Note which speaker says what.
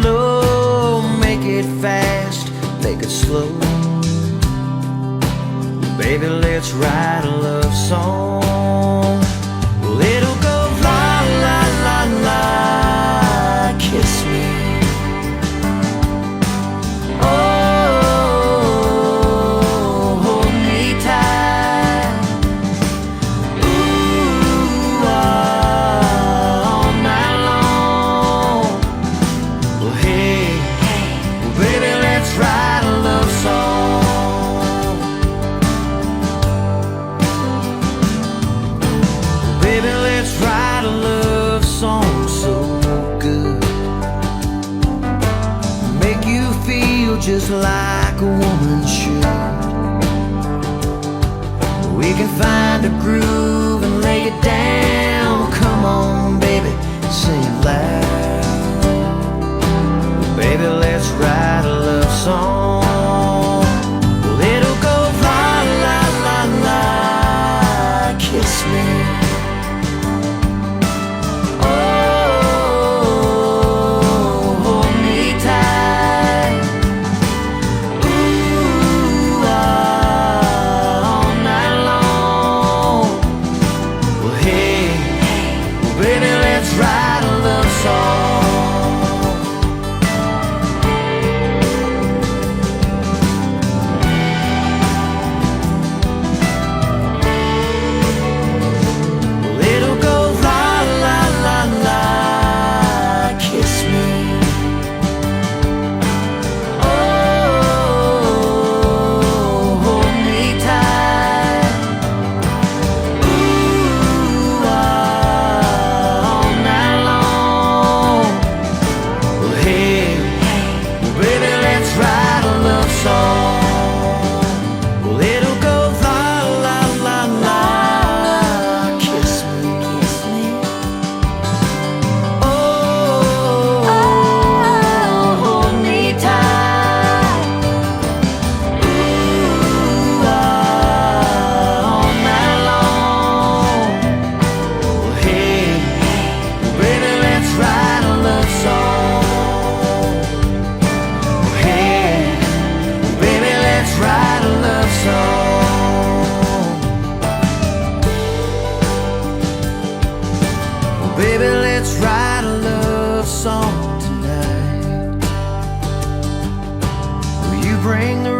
Speaker 1: low, make it fast, make it slow. Baby, let's write a love song. Well, it'll go la la la la, kiss me. Oh, hold me tight. Ooh, all night long. Well, hey, well, baby, let's write a love song. Baby, let's write a love song so good, make you feel just like a woman should. We can find a groove and lay it down. Come on, baby, sing it loud. Baby, let's write a love song. Well, it'll go la la la la, kiss me. Baby, let's write a love song. Well, it'll go la la la la, kiss me. Oh, hold me tight. Ooh, baby, let's write a love song. Well, it'll go la la la la, kiss me, kiss me. Oh, hold me tight. Ooh, all night long. Well, hey, baby, let's write a love song. Write a love song. Well, baby, let's write a love song tonight. Will you bring the